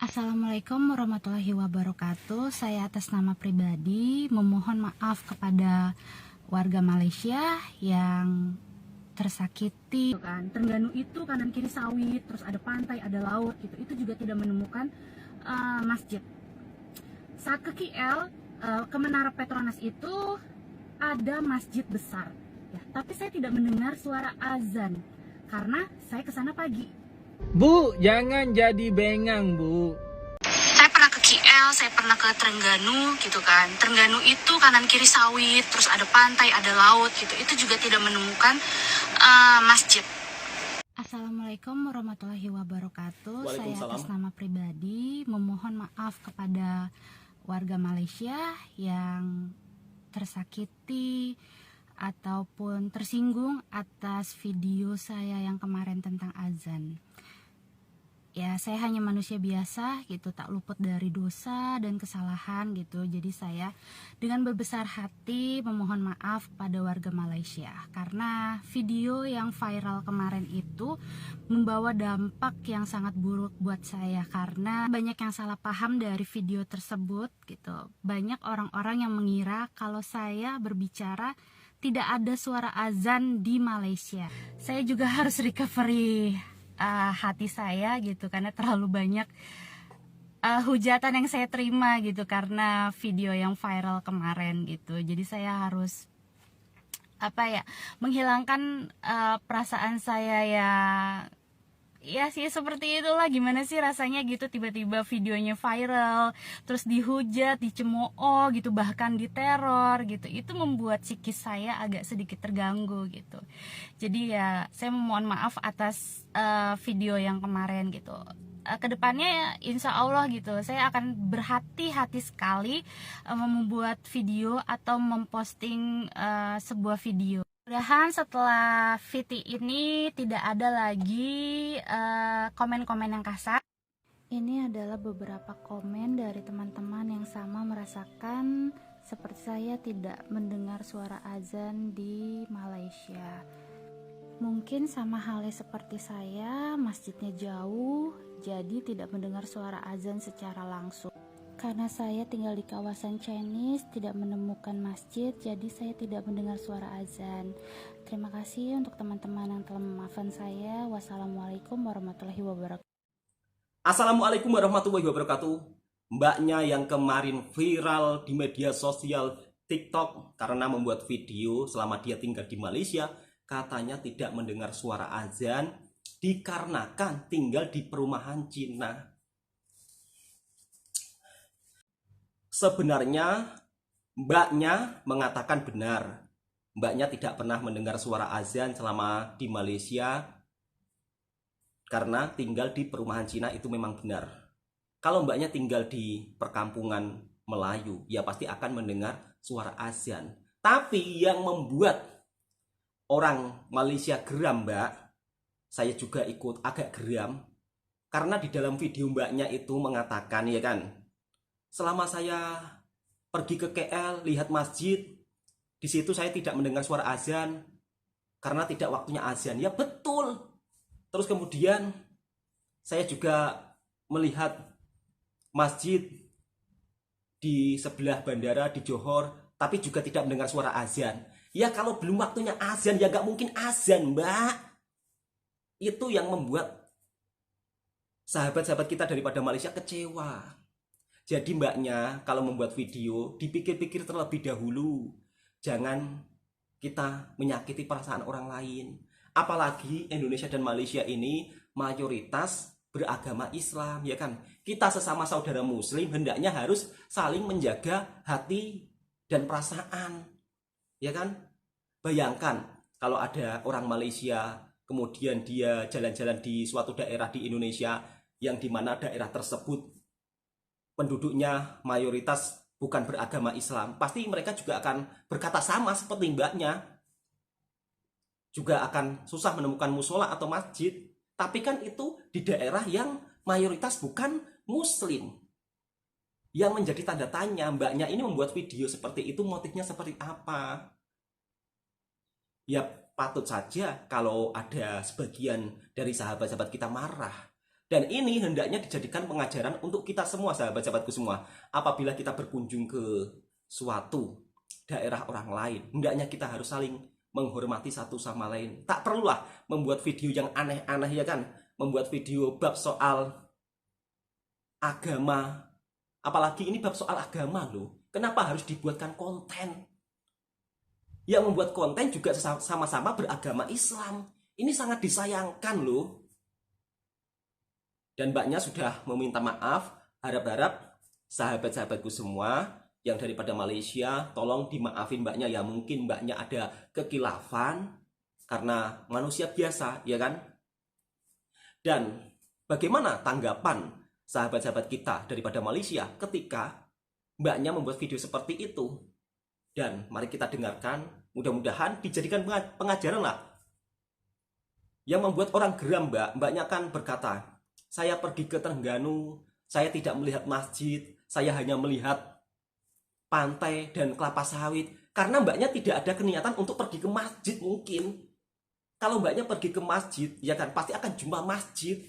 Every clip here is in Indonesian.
Assalamualaikum warahmatullahi wabarakatuh. Saya atas nama pribadi memohon maaf kepada warga Malaysia yang tersakiti. Terengganu itu kanan kiri sawit, terus ada pantai, ada laut gitu. Itu juga tidak menemukan masjid. Saat ke KL, ke Menara Petronas itu ada masjid besar. Ya, tapi saya tidak mendengar suara azan karena saya ke sana pagi. Bu, jangan jadi bengang, Bu. Saya pernah ke KL, saya pernah ke Terengganu gitu kan. Terengganu itu kanan kiri sawit, terus ada pantai, ada laut gitu. Itu juga tidak menemukan masjid. Assalamualaikum warahmatullahi wabarakatuh. Saya atas nama pribadi memohon maaf kepada warga Malaysia yang tersakiti ataupun tersinggung atas video saya yang kemarin tentang azan. Ya, saya hanya manusia biasa gitu, tak luput dari dosa dan kesalahan gitu. Jadi saya dengan berbesar hati memohon maaf pada warga Malaysia karena video yang viral kemarin itu membawa dampak yang sangat buruk buat saya karena banyak yang salah paham dari video tersebut gitu. Banyak orang-orang yang mengira kalau saya berbicara tidak ada suara azan di Malaysia. Saya juga harus recovery hati saya gitu karena terlalu banyak hujatan yang saya terima gitu karena video yang viral kemarin gitu. Jadi saya harus menghilangkan perasaan saya ya sih seperti itulah. Gimana sih rasanya gitu tiba-tiba videonya viral terus dihujat, dicemooh gitu, bahkan diteror gitu. Itu membuat psikis saya agak sedikit terganggu gitu. Jadi ya saya memohon maaf atas video yang kemarin gitu. Kedepannya ya, insya Allah gitu saya akan berhati-hati sekali membuat video atau memposting sebuah video. Mudah-mudahan setelah VT ini tidak ada lagi komen-komen yang kasar. Ini adalah beberapa komen dari teman-teman yang sama merasakan seperti saya tidak mendengar suara azan di Malaysia. Mungkin sama halnya seperti saya, masjidnya jauh, jadi tidak mendengar suara azan secara langsung. Karena saya tinggal di kawasan Chinese, tidak menemukan masjid, jadi saya tidak mendengar suara azan. Terima kasih untuk teman-teman yang telah memaafkan saya. Wassalamualaikum warahmatullahi wabarakatuh. Assalamualaikum warahmatullahi wabarakatuh. Mbaknya yang kemarin viral di media sosial TikTok karena membuat video selama dia tinggal di Malaysia, katanya tidak mendengar suara azan dikarenakan tinggal di perumahan Cina. Sebenarnya mbaknya mengatakan benar. Mbaknya tidak pernah mendengar suara azan selama di Malaysia karena tinggal di perumahan Cina, itu memang benar. Kalau mbaknya tinggal di perkampungan Melayu, ya pasti akan mendengar suara azan. Tapi yang membuat orang Malaysia geram, Mbak, saya juga ikut agak geram karena di dalam video mbaknya itu mengatakan, ya kan, selama saya pergi ke KL lihat masjid, di situ saya tidak mendengar suara azan karena tidak waktunya azan. Ya betul. Terus kemudian saya juga melihat masjid di sebelah bandara di Johor, tapi juga tidak mendengar suara azan. Ya kalau belum waktunya azan ya gak mungkin azan, Mbak. Itu yang membuat sahabat-sahabat kita daripada Malaysia kecewa. Jadi mbaknya kalau membuat video dipikir-pikir terlebih dahulu. Jangan kita menyakiti perasaan orang lain. Apalagi Indonesia dan Malaysia ini mayoritas beragama Islam, ya kan? Kita sesama saudara muslim hendaknya harus saling menjaga hati dan perasaan. Ya kan? Bayangkan kalau ada orang Malaysia kemudian dia jalan-jalan di suatu daerah di Indonesia yang dimana daerah tersebut penduduknya mayoritas bukan beragama Islam, pasti mereka juga akan berkata sama seperti mbaknya, juga akan susah menemukan musola atau masjid. Tapi kan itu di daerah yang mayoritas bukan muslim. Yang menjadi tanda tanya, mbaknya ini membuat video seperti itu motifnya seperti apa? Ya patut saja kalau ada sebagian dari sahabat-sahabat kita marah Dan ini hendaknya dijadikan pengajaran untuk kita semua, sahabat-sahabatku semua. Apabila kita berkunjung ke suatu daerah orang lain, hendaknya kita harus saling menghormati satu sama lain. Tak perlulah membuat video yang aneh-aneh, ya kan? Membuat video bab soal agama. Apalagi ini bab soal agama loh. Kenapa harus dibuatkan konten? Yang membuat konten juga sama-sama beragama Islam. Ini sangat disayangkan loh. Dan mbaknya sudah meminta maaf. Harap-harap sahabat-sahabatku semua yang daripada Malaysia, tolong dimaafin mbaknya ya. Mungkin mbaknya ada kekilafan karena manusia biasa, ya kan? Dan bagaimana tanggapan sahabat-sahabat kita daripada Malaysia ketika mbaknya membuat video seperti itu? Dan mari kita dengarkan, mudah-mudahan dijadikan pengajaran lah. Yang membuat orang geram, mbaknya kan berkata, saya pergi ke Terengganu, saya tidak melihat masjid, saya hanya melihat pantai dan kelapa sawit. Karena mbaknya tidak ada keniatan untuk pergi ke masjid mungkin. Kalau mbaknya pergi ke masjid, ya kan pasti akan jumpa masjid.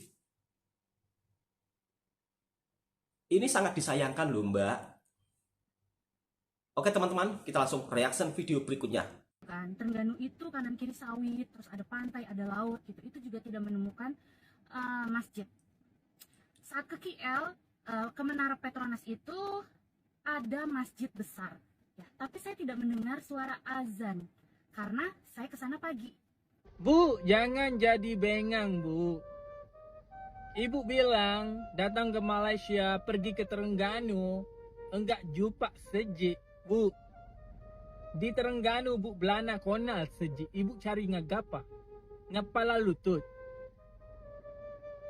Ini sangat disayangkan loh mbak. Oke teman-teman, kita langsung reaction video berikutnya. Terengganu itu kanan kiri sawit, terus ada pantai, ada laut gitu. Itu juga tidak menemukan masjid. Saat ke KL, ke Menara Petronas itu ada masjid besar, ya. Tapi saya tidak mendengar suara azan karena saya ke sana pagi. Bu, jangan jadi bengang, Bu. Ibu bilang datang ke Malaysia, pergi ke Terengganu, enggak jumpa sejik, Bu. Di Terengganu, Bu, belana konal sejik. Ibu cari ngagapa? Ngapala lutut.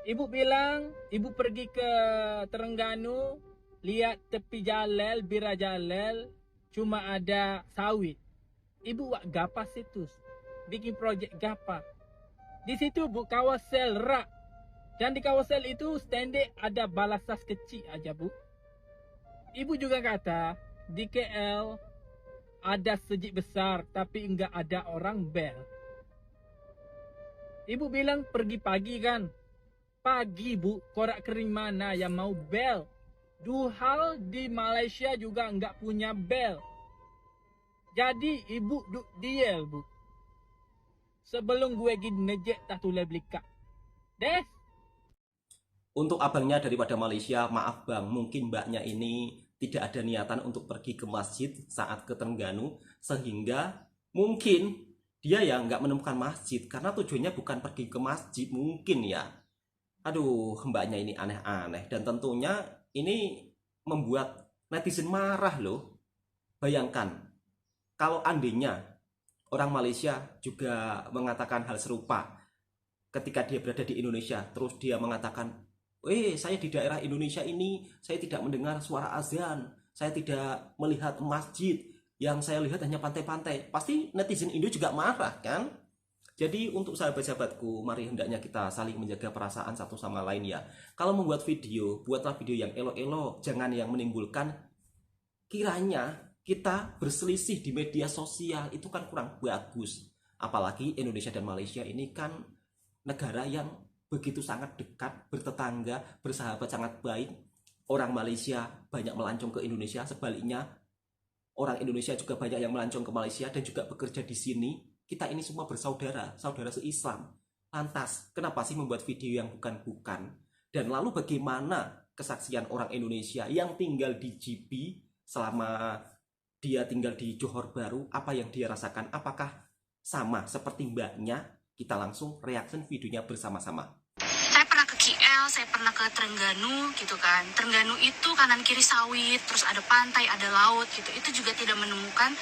Ibu bilang, ibu pergi ke Terengganu, lihat tepi jalel, bira jalel, cuma ada sawit. Ibu buat gapa situ? Bikin projek gapa? Di situ Bu Kawasel rak. Dan di Kawasel itu standik ada balasas kecil aja Bu. Ibu juga kata di KL ada sejik besar tapi enggak ada orang bel. Ibu bilang pergi pagi kan? Pagi Bu, korak kering mana yang mau bel? Duhal di Malaysia juga enggak punya bel. Jadi ibu duk diel Bu. Sebelum gue gini nejek tak tulai belika. Des. Untuk abangnya daripada Malaysia, maaf bang, mungkin mbaknya ini tidak ada niatan untuk pergi ke masjid saat ke Terengganu, sehingga mungkin dia ya nggak menemukan masjid karena tujuannya bukan pergi ke masjid mungkin ya. Aduh, mbaknya ini aneh-aneh dan tentunya ini membuat netizen marah loh. Bayangkan kalau andainya orang Malaysia juga mengatakan hal serupa ketika dia berada di Indonesia, terus dia mengatakan, saya di daerah Indonesia ini, saya tidak mendengar suara azan, saya tidak melihat masjid, yang saya lihat hanya pantai-pantai. Pasti netizen Indo juga marah kan? Jadi untuk sahabat-sahabatku, mari hendaknya kita saling menjaga perasaan satu sama lain ya. Kalau membuat video, buatlah video yang elok-elok, jangan yang menimbulkan kiranya kita berselisih di media sosial, itu kan kurang bagus. Apalagi Indonesia dan Malaysia ini kan negara yang begitu sangat dekat, bertetangga, bersahabat sangat baik. Orang Malaysia banyak melancong ke Indonesia, sebaliknya orang Indonesia juga banyak yang melancong ke Malaysia dan juga bekerja di sini. Kita ini semua bersaudara, saudara se-Islam. Lantas, kenapa sih membuat video yang bukan-bukan? Dan lalu bagaimana kesaksian orang Indonesia yang tinggal di JB selama dia tinggal di Johor Bahru, apa yang dia rasakan? Apakah sama seperti mbaknya? Kita langsung reaction videonya bersama-sama. Saya pernah ke KL, saya pernah ke Terengganu gitu kan. Terengganu itu kanan kiri sawit, terus ada pantai, ada laut gitu. Itu juga tidak menemukan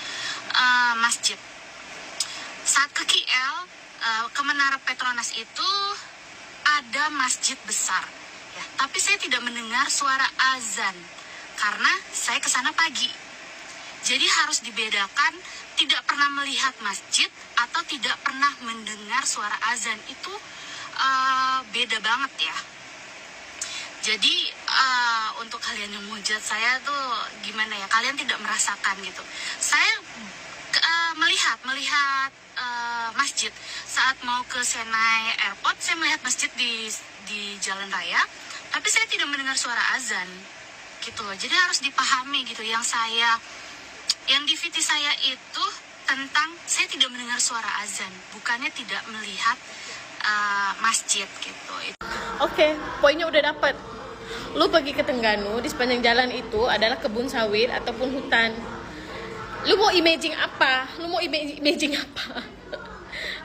masjid. Saat ke KL, ke Menara Petronas itu ada masjid besar, ya. Tapi saya tidak mendengar suara azan karena saya ke sana pagi. Jadi harus dibedakan, tidak pernah melihat masjid atau tidak pernah mendengar suara azan itu beda banget ya. Jadi untuk kalian yang menghujat saya tuh gimana ya, kalian tidak merasakan gitu. Saya melihat masjid saat mau ke Senai Airport. Saya melihat masjid di jalan raya, tapi saya tidak mendengar suara azan gitu loh. Jadi harus dipahami gitu, yang di VT saya itu tentang saya tidak mendengar suara azan, bukannya tidak melihat masjid gitu. Oke, poinnya udah dapet. Lu pergi ke Terengganu, di sepanjang jalan itu adalah kebun sawit ataupun hutan. Lu mau imaging apa? Lu mau imaging apa?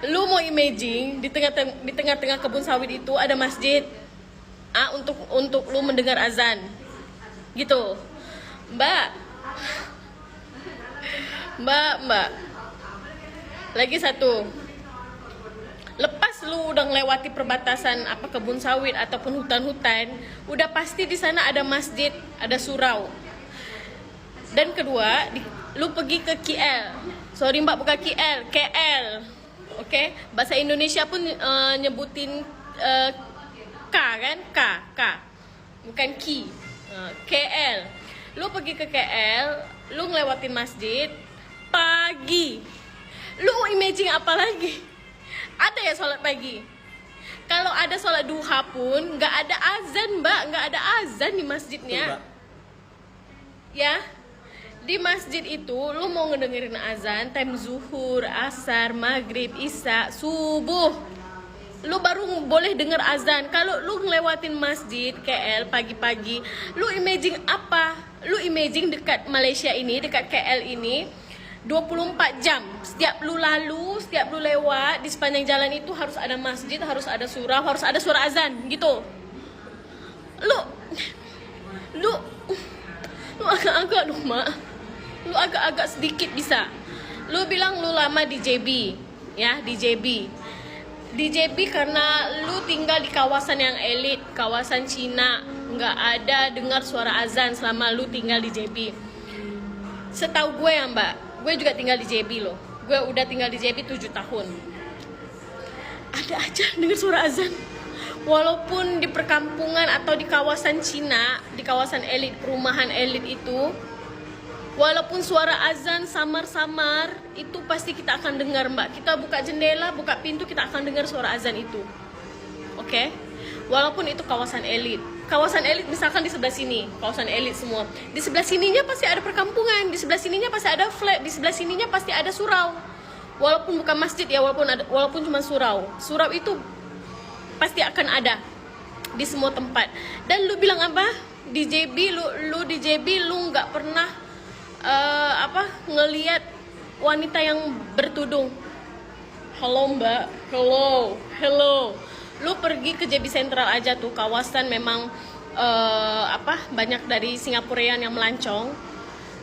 Lu mau imaging di tengah-tengah kebun sawit itu ada masjid. Untuk lu mendengar azan. Gitu. Mbak. Lagi satu. Lepas lu udah ngelewati perbatasan kebun sawit ataupun hutan-hutan, udah pasti di sana ada masjid, ada surau. Dan kedua, lu pergi ke KL. Sorry Mbak, bukan KL. Oke? Bahasa Indonesia pun nyebutin K kan? K. Bukan Ki. KL. Lu pergi ke KL, lu ngelewatin masjid pagi. Lu imagine apa lagi? Ada ya sholat pagi? Kalau ada sholat duha pun nggak ada azan, Mbak. Nggak ada azan di masjidnya. Tuh, Mbak. Ya, di masjid itu lu mau ngedengerin azan time zuhur, asar, maghrib, isya, subuh, lu baru boleh denger azan. Kalau lu ngelewatin masjid KL pagi-pagi, lu imagine apa? Lu imagine dekat Malaysia ini, dekat KL ini 24 jam. Setiap lu lalu, setiap lu lewat di sepanjang jalan itu harus ada masjid, harus ada surau, harus ada suara azan gitu. Lu agak-agak dong, Mak. Lu agak-agak sedikit bisa. Lu bilang lu lama di JB, ya, di JB. Di JB karena lu tinggal di kawasan yang elit, kawasan Cina, nggak ada dengar suara azan selama lu tinggal di JB. Setahu gue ya Mbak, gue juga tinggal di JB loh. Gue udah tinggal di JB 7 tahun. Ada aja dengar suara azan. Walaupun di perkampungan atau di kawasan Cina, di kawasan elit, perumahan elit itu, walaupun suara azan samar-samar, itu pasti kita akan dengar Mbak. Kita buka jendela, buka pintu, kita akan dengar suara azan itu. Oke? Walaupun itu kawasan elit. Kawasan elit misalkan di sebelah sini, kawasan elit semua. Di sebelah sininya pasti ada perkampungan, di sebelah sininya pasti ada flat, di sebelah sininya pasti ada surau. Walaupun bukan masjid ya, walaupun cuma surau. Surau itu pasti akan ada di semua tempat. Dan lu bilang apa? Di JB lu di JB lu nggak pernah ngelihat wanita yang bertudung. Halo Mbak, hello. Lu pergi ke JB Sentral aja tuh, kawasan memang banyak dari Singaporean yang melancong.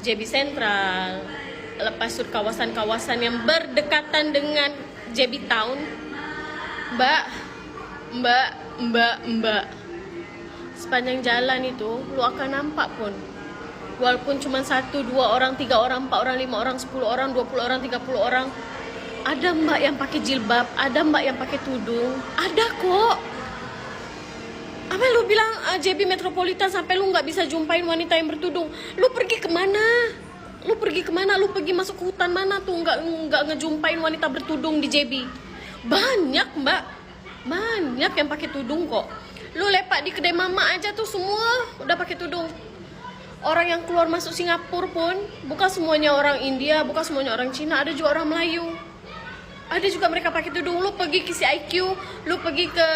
JB Sentral, lepas itu kawasan-kawasan yang berdekatan dengan JB Town. Mbak, sepanjang jalan itu lu akan nampak pun, walaupun cuma 1, 2 orang, 3 orang, 4 orang, 5 orang, 10 orang, 20 orang, 30 orang, ada mbak yang pakai jilbab, ada mbak yang pakai tudung, ada kok. Apa lu bilang JB Metropolitan sampai lu nggak bisa jumpain wanita yang bertudung? Lu pergi kemana? Lu pergi masuk ke hutan mana tuh nggak ngejumpain wanita bertudung di JB? Banyak mbak, banyak yang pakai tudung kok. Lu lepak di kedai mama aja tuh semua udah pakai tudung. Orang yang keluar masuk Singapura pun bukan semuanya orang India, bukan semuanya orang Cina, ada juga orang Melayu. Ada juga mereka pakai tudung. Lu pergi ke CIQ, lu pergi ke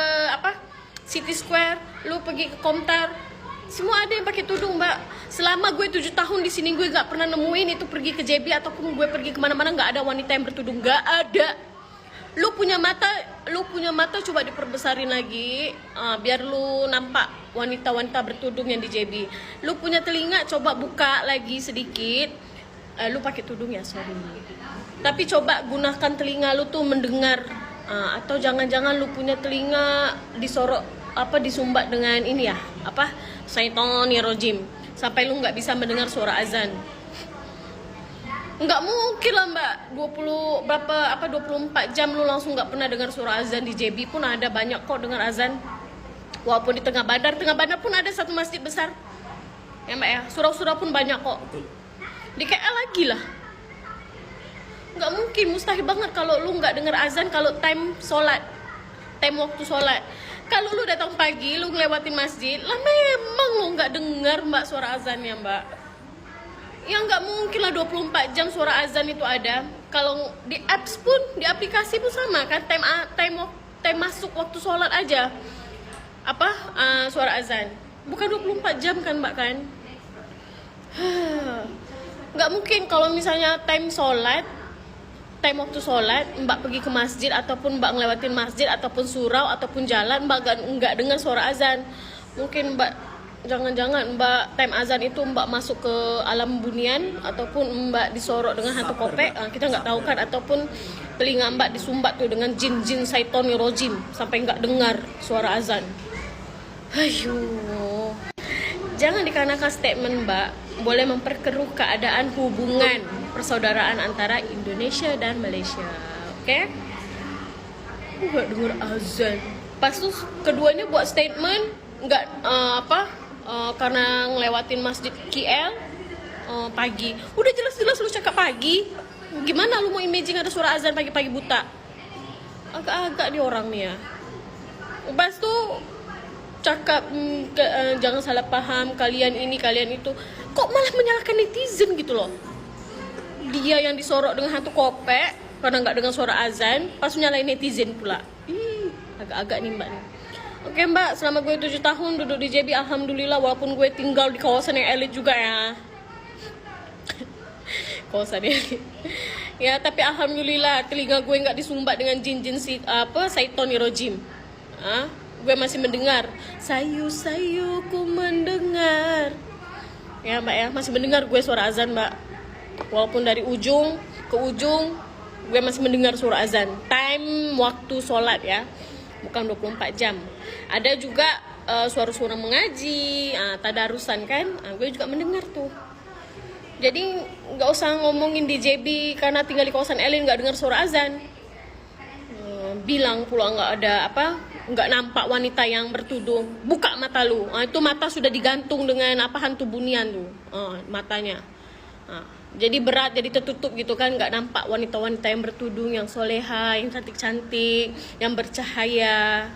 City Square, lu pergi ke Komtar, semua ada yang pakai tudung mbak. Selama gue 7 tahun di sini gue gak pernah nemuin itu pergi ke JB ataupun gue pergi kemana-mana gak ada wanita yang bertudung, gak ada. Lu punya mata coba diperbesarin lagi, biar lu nampak wanita-wanita bertudung yang di JB. Lu punya telinga coba buka lagi sedikit. Lu pakai tudung ya, sorry. Tapi coba gunakan telinga lu tuh mendengar. Atau jangan-jangan lu punya telinga disorok disumbat dengan ini ya, Syaitonirrojim, sampai lu nggak bisa mendengar suara azan. Nggak mungkin lah mbak, 24 jam lu langsung nggak pernah dengar suara azan. Di JB pun ada banyak kok dengar azan. Walaupun di Tengah Bandar pun ada satu masjid besar ya mbak ya. Surau-surau pun banyak kok. Di KL lagi lah. Nggak mungkin, mustahil banget kalau lu nggak denger azan kalau time sholat, time waktu sholat. Kalau lu datang pagi, lu ngelewatin masjid, lah memang lu nggak denger mbak suara azannya mbak. Ya nggak mungkin lah 24 jam suara azan itu ada. Kalau di apps pun, di aplikasi pun sama kan, time masuk waktu sholat aja apa suara azan. Bukan 24 jam kan mbak kan. Nggak mungkin kalau misalnya time sholat, time waktu sholat, mbak pergi ke masjid ataupun mbak ngelewatin masjid ataupun surau ataupun jalan, mbak nggak dengar suara azan. Mungkin mbak, jangan-jangan mbak time azan itu mbak masuk ke alam bunian ataupun mbak disorok dengan hantu kopek, kita nggak tahu kan, ataupun telinga mbak disumbat tuh dengan jin-jin saitoni rojim sampai nggak dengar suara azan. Ayo, jangan dikarenakan statement mbak boleh memperkeruh keadaan hubungan persaudaraan antara Indonesia dan Malaysia. Oke? Nggak dengar azan. Pas tuh keduanya buat statement nggak karena ngelewatin masjid KL pagi. Udah jelas-jelas lu cakap pagi. Gimana lu mau imagine ada suara azan pagi-pagi buta? Agak-agak nih orang nih ya. Pas tuh cakap jangan salah paham, kalian ini kalian itu, kok malah menyalahkan netizen gitu loh. Dia yang disorok dengan hantu kopek karena nggak dengar suara azan, pas nyalain netizen pula. Agak-agak nih mbak nih. Oke mbak, selama gue 7 tahun duduk di JB, alhamdulillah, walaupun gue tinggal di kawasan yang elit juga ya. Kawasan elit. Ya tapi alhamdulillah telinga gue nggak disumbat dengan jin-jin saitoni rojim. Gue masih mendengar, sayu ku mendengar. Ya mbak ya, masih mendengar gue suara azan mbak. Walaupun dari ujung ke ujung gue masih mendengar suara azan. Time waktu sholat ya, bukan 24 jam. Ada juga suara-suara mengaji, tadarusan kan, gue juga mendengar tuh. Jadi nggak usah ngomongin di JB karena tinggal di kawasan elit nggak dengar suara azan. Bilang pula nggak nampak wanita yang bertudung. Buka mata lu, itu mata sudah digantung dengan hantu bunian tuh, matanya. Jadi berat, jadi tertutup gitu kan, nggak nampak wanita-wanita yang bertudung, yang soleha, yang cantik-cantik, yang bercahaya.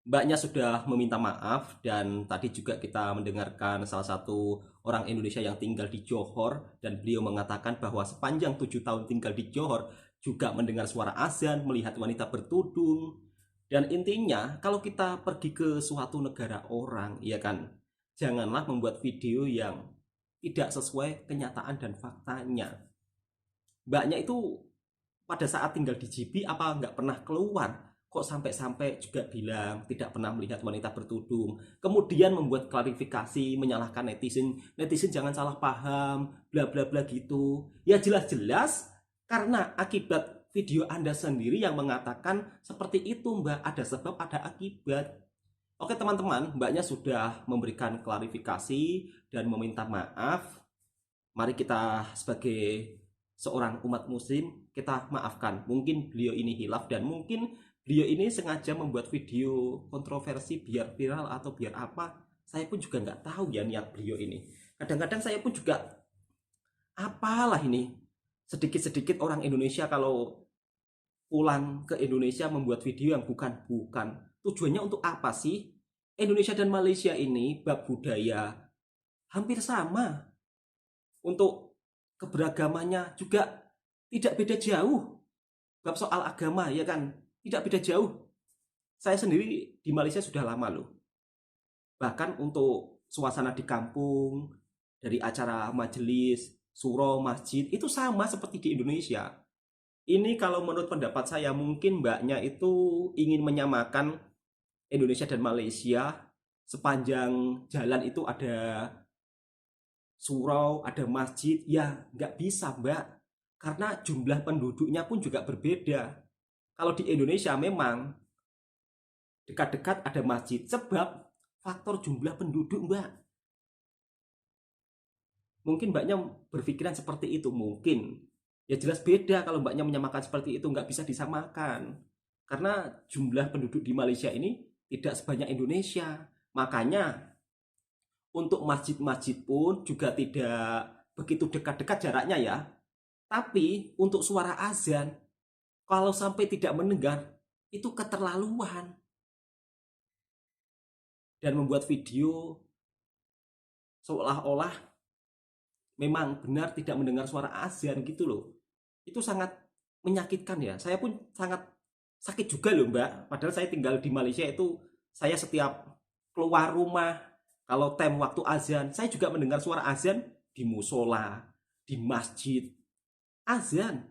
Mbaknya sudah meminta maaf, dan tadi juga kita mendengarkan salah satu orang Indonesia yang tinggal di Johor, dan beliau mengatakan bahwa sepanjang 7 tahun tinggal di Johor juga mendengar suara azan, melihat wanita bertudung. Dan intinya kalau kita pergi ke suatu negara orang, ya kan, janganlah membuat video yang tidak sesuai kenyataan dan faktanya. Mbaknya itu pada saat tinggal di JB apa nggak pernah keluar? Kok sampai-sampai juga bilang tidak pernah melihat wanita bertudung, kemudian membuat klarifikasi, menyalahkan netizen jangan salah paham, bla bla bla gitu. Ya jelas-jelas karena akibat video Anda sendiri yang mengatakan seperti itu mbak, ada sebab ada akibat. Oke teman-teman, mbaknya sudah memberikan klarifikasi dan meminta maaf. Mari kita sebagai seorang umat muslim, kita maafkan. Mungkin beliau ini hilaf dan mungkin beliau ini sengaja membuat video kontroversi biar viral atau biar apa. Saya pun juga nggak tahu ya niat beliau ini. Kadang-kadang saya pun juga apalah ini. Sedikit-sedikit orang Indonesia kalau pulang ke Indonesia membuat video yang bukan-bukan. Tujuannya untuk apa sih? Indonesia dan Malaysia ini bab budaya hampir sama. Untuk keberagamannya juga tidak beda jauh. Bab soal agama ya kan, tidak beda jauh. Saya sendiri di Malaysia sudah lama loh. Bahkan untuk suasana di kampung, dari acara majelis, surau, masjid, itu sama seperti di Indonesia. Ini kalau menurut pendapat saya mungkin mbaknya itu ingin menyamakan Indonesia dan Malaysia. Sepanjang jalan itu ada surau, ada masjid, ya nggak bisa mbak. Karena jumlah penduduknya pun juga berbeda. Kalau di Indonesia memang dekat-dekat ada masjid, sebab faktor jumlah penduduk mbak. Mungkin mbaknya berpikiran seperti itu, mungkin. Ya jelas beda kalau mbaknya menyamakan seperti itu, nggak bisa disamakan. Karena jumlah penduduk di Malaysia ini tidak sebanyak Indonesia. Makanya untuk masjid-masjid pun juga tidak begitu dekat-dekat jaraknya ya. Tapi untuk suara azan, kalau sampai tidak mendengar, itu keterlaluan. Dan membuat video seolah-olah memang benar tidak mendengar suara azan gitu loh. Itu sangat menyakitkan ya. Saya pun sangat sakit juga loh Mbak. Padahal saya tinggal di Malaysia itu, saya setiap keluar rumah, kalau time waktu azan, saya juga mendengar suara azan di musola, di masjid. Azan.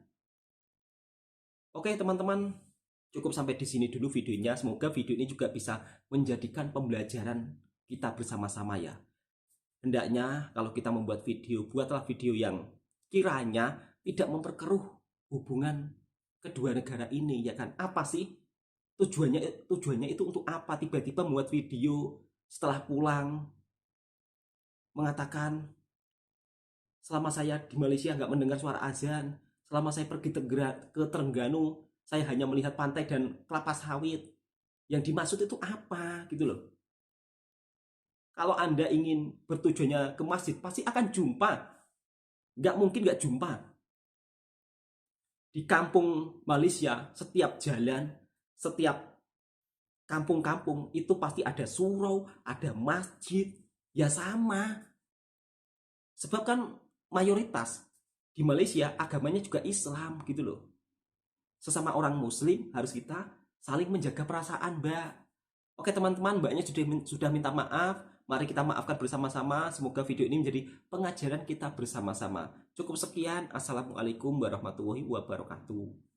Oke teman-teman, cukup sampai di sini dulu videonya. Semoga video ini juga bisa menjadikan pembelajaran kita bersama-sama ya. Hendaknya kalau kita membuat video, buatlah video yang kiranya tidak memperkeruh hubungan kedua negara ini ya kan. Apa sih tujuannya itu untuk apa? Tiba-tiba membuat video setelah pulang mengatakan selama saya di Malaysia nggak mendengar suara azan, selama saya pergi ke Terengganu saya hanya melihat pantai dan kelapa sawit. Yang dimaksud itu apa gitu loh. Kalau Anda ingin bertujuannya ke masjid, pasti akan jumpa. Nggak mungkin nggak jumpa. Di kampung Malaysia, setiap jalan, setiap kampung-kampung itu pasti ada surau, ada masjid. Ya sama. Sebab kan mayoritas di Malaysia agamanya juga Islam gitu loh. Sesama orang muslim harus kita saling menjaga perasaan, Mbak. Oke teman-teman, Mbaknya sudah minta maaf. Mari kita maafkan bersama-sama. Semoga video ini menjadi pengajaran kita bersama-sama. Cukup sekian. Assalamualaikum warahmatullahi wabarakatuh.